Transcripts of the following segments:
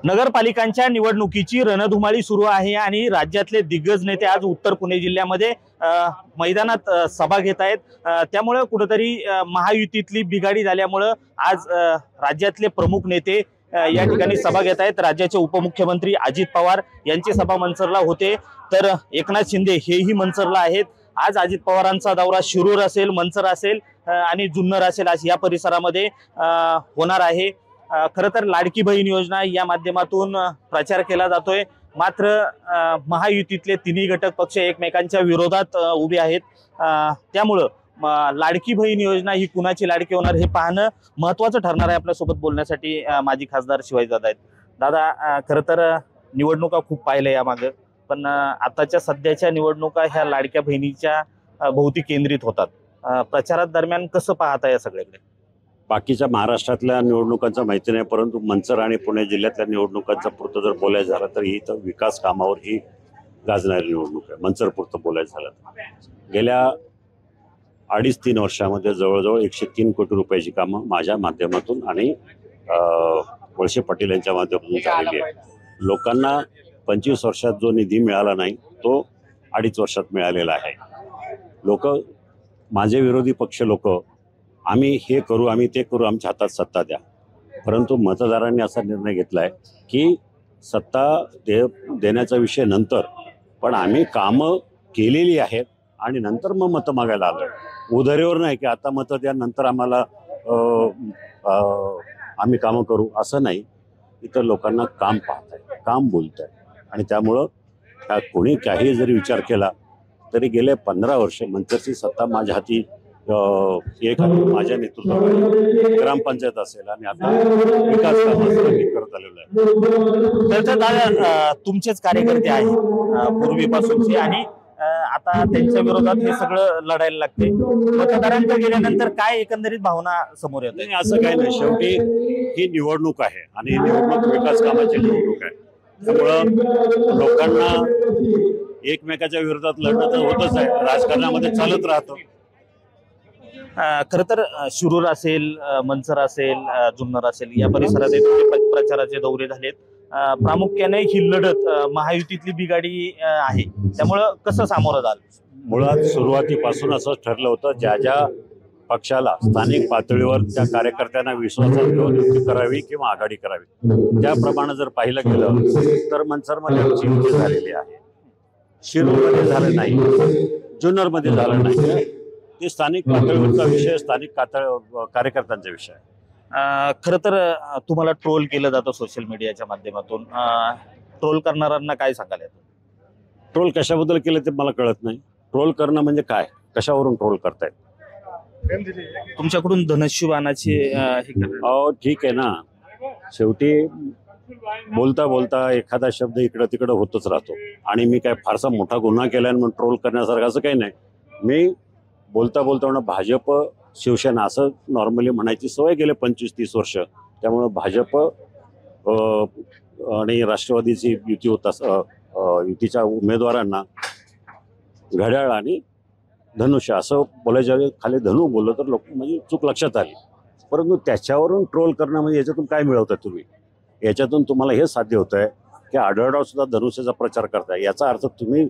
नगरपालिकांच्या निवडणुकीची रणधुमाळी सुरू आहे आणि राज्यातले दिग्गज नेते आज उत्तर पुणे जिल्ह्यामध्ये मैदानात सभा घेत आहेत। त्यामुळे कुठेतरी महायुतीतली बिघाडी झाल्यामुळे आज राज्यातले प्रमुख नेते या ठिकाणी सभा घेत आहेत। राज्याचे उपमुख्यमंत्री अजित पवार यांची सभा मनसरला होते, तर एकनाथ शिंदे हेही मनसरला आहेत। आज अजित पवारांचा दौरा शिरूर असेल, मनसर असेल आणि जुन्नर असेल या परिसरामध्ये होणार आहे। खरं तर लाडकी बहीण योजना या माध्यमातून प्रचार केला जातोय, मात्र महायुतीतले तिन्ही घटक पक्ष एकमेकांच्या विरोधात उभे आहेत। त्यामुळे लाडकी बहीण योजना ही कुणाची लाडकी होणार हे पाहणं महत्त्वाचं ठरणार आहे। आपल्यासोबत बोलण्यासाठी माजी खासदार शिवाजी दादा आहेत। दादा, खरं तर निवडणुका खूप पाहिल्या यामागे, पण आताच्या सध्याच्या निवडणुका ह्या लाडक्या बहिणीच्या भोवती केंद्रित होतात। प्रचारात दरम्यान कसं पाहता या सगळ्याकडे? बाकीच्या महाराष्ट्रातल्या निवडणुकांचा माहिती नाही, परंतु मनसर आणि पुणे जिल्ह्यातल्या निवडणुकांचा पुरतं जर बोलायचं झालं तर ही तर विकास कामावर ही गाजणारी निवडणूक आहे। मनसर पुरतं बोलायचं झालं तर गेल्या 2.5-3 वर्षामध्ये जवळजवळ 103 कोटी रुपयाची कामं माझ्या माध्यमातून आणि वळसे पाटील यांच्या माध्यमातून झालेली आहे। लोकांना 25 वर्षात जो निधी मिळाला नाही तो 2.5 वर्षात मिळालेला आहे। लोक, माझे विरोधी पक्ष लोक, आम्ही हे करू, आम्ही ते करू, आमच्या हातात सत्ता द्या, परंतु मतदारांनी असा निर्णय घेतलाय की सत्ता देण्याचा विषय नंतर, पण आम्ही कामं केलेली आहेत आणि नंतर मग मतं मागायला आलोय। उधारीवर नाही की आता मतं द्या नंतर आम्हाला आम्ही कामं करू, असं नाही। इतर लोकांना काम पाहताय, काम बोलताय, आणि त्यामुळं कोणी काही जरी विचार केला तरी गेले 15 वर्ष मनसरची सत्ता माझ्या हाती, एक माझ्या नेतृत्वाखाली ग्रामपंचायत असेल आणि आता विकास कामांचं मी करत आलेलो आहे। तर दादा, तुमचेच कार्यकर्ते आहेत पूर्वीपासूनचे आणि आता त्यांच्या विरोधात हे सगळं लढायला लागते। मतदारांकडे गेल्यानंतर काय एकंदरीत भावना समोर येते? असं काही नाही, शेवटी ही निवडणूक आहे आणि निवडणूक विकास कामाची निवडणूक आहे। त्यामुळं लोकांना एकमेकाच्या विरोधात लढणं तर होतच आहे, राजकारणामध्ये चालत राहतं। खरं तर शिरूर असेल, मनसर असेल, जुन्नर असेल या परिसरात प्रचाराचे दौरे झालेत। प्रामुख्याने ही लढत महायुतीतली बिघाडी आहे, त्यामुळं कसं सामोरं जाल? मुळात सुरुवातीपासून असं ठरलं होतं, ज्या ज्या पक्षाला स्थानिक पातळीवर त्या कार्यकर्त्यांना विश्वासात घेऊन युती करावी किंवा आघाडी करावी, त्याप्रमाणे जर पाहिलं गेलं तर मनसरमध्ये आमची युती झालेली आहे। शिरूरमध्ये झालं नाही, जुन्नरमध्ये झालं नाही, ते स्थानिक पातळीवरचा विषय, स्थानिक कार्यकर्त्यांचा विषय। खरं तर तुम्हाला ट्रोल केलं जातं सोशल मीडियाच्या माध्यमातून, ट्रोल करणाऱ्यांना काय सांगाल? ट्रोल कशाबद्दल केलं ते मला कळत नाही। ट्रोल करणं म्हणजे काय, कशावरून ट्रोल करतायत? तुमच्याकडून धनुष्यबाणाची ठीक आहे ना, शेवटी बोलता बोलता एखादा शब्द इकडं तिकडं होतच राहतो, आणि मी काय फारसा मोठा गुन्हा केलाय म्हणून ट्रोल करण्यासारखं असं काही नाही। मी बोलता बोलता भाजप शिवसेना असं नॉर्मली म्हणायची सवय गेले 25-30 वर्ष, त्यामुळं भाजप आणि राष्ट्रवादीची युती युतीच्या उमेदवारांना घड्याळ आणि धनुष्य असं बोलायच्या वेळी खाली धनु बोललं तर लोक म्हणजे चूक लक्षात आली, परंतु त्याच्यावरून ट्रोल करणं म्हणजे याच्यातून काय मिळवता तुम्ही? याच्यातून तुम्हाला हे साध्य होत आहे की आढळराव सुद्धा धनुष्याचा प्रचार करताय, याचा अर्थ तुम्ही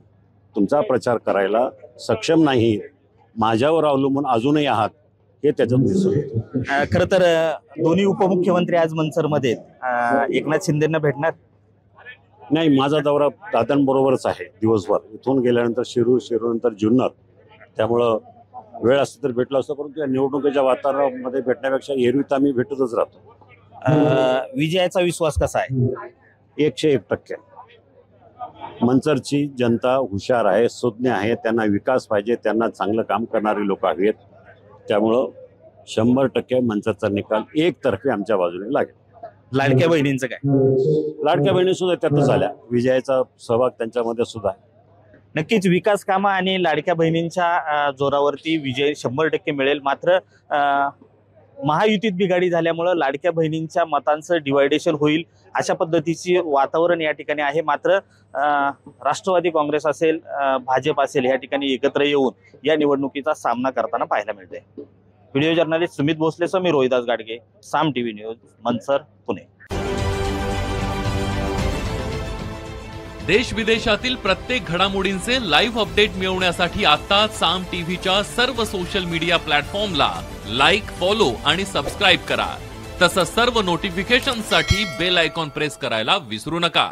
तुमचा प्रचार करायला सक्षम नाही, माझ्यावर अवलंबून अजूनही आहात, हे त्याच्यात दिसून येतं। खरं तर दोन्ही उपमुख्यमंत्री आज मनसरमध्ये एकनाथ शिंदेंना भेटणार नाही। माझा दौरा दादांबरोबरच आहे दिवसभर, इथून गेल्यानंतर शिरूर जुन्नर, त्यामुळं वेळ असतं तर भेटलो असतं, परंतु या निवडणुकीच्या वातावरणामध्ये भेटण्यापेक्षा एरवी तर आम्ही भेटतच राहतो। विजयाचा विश्वास कसा आहे? 101%। मनसरची जनता हुशार आहे, सुज्ञ आहे, त्यांना विकास पाहिजे, त्यांना चांगलं काम करणारी लोक हवीत, त्यामुळं 100% मनसरचा निकाल एकतर्फे आमच्या बाजूने लागेल। लाडक्या बहिणींचं काय? लाडक्या बहिणी सुद्धा त्यातच आल्या, विजयाचा सहभाग त्यांच्यामध्ये सुद्धा। नक्कीच विकास कामं आणि लाडक्या बहिणींच्या जोरावरती विजय 100% मिळेल, मात्र महायुतीत बिघाडी झाल्यामुळे लाडक्या बहिणींच्या मतांचं डिवायडेशन होईल अशा पद्धतीचे वातावरण या ठिकाणी आहे। मात्र राष्ट्रवादी काँग्रेस असेल, भाजप असेल या ठिकाणी एकत्र येऊन या निवडणुकीचा सामना करताना पाहायला मिळते। व्हिडिओ जर्नलिस्ट सुमित भोसलेसह मी रोहिदास गाडगे, साम टीव्ही न्यूज, मनसर, पुणे। देश विदेशातील प्रत्येक घडामोडींचे लाईव्ह अपडेट मिळवण्यासाठी आता साम टीव्हीच्या सर्व सोशल मीडिया प्लॅटफॉर्मला लाईक, फॉलो आणि सबस्क्राईब करा. तसंच सर्व नोटिफिकेशनसाठी बेल आयकॉन प्रेस करायला विसरू नका.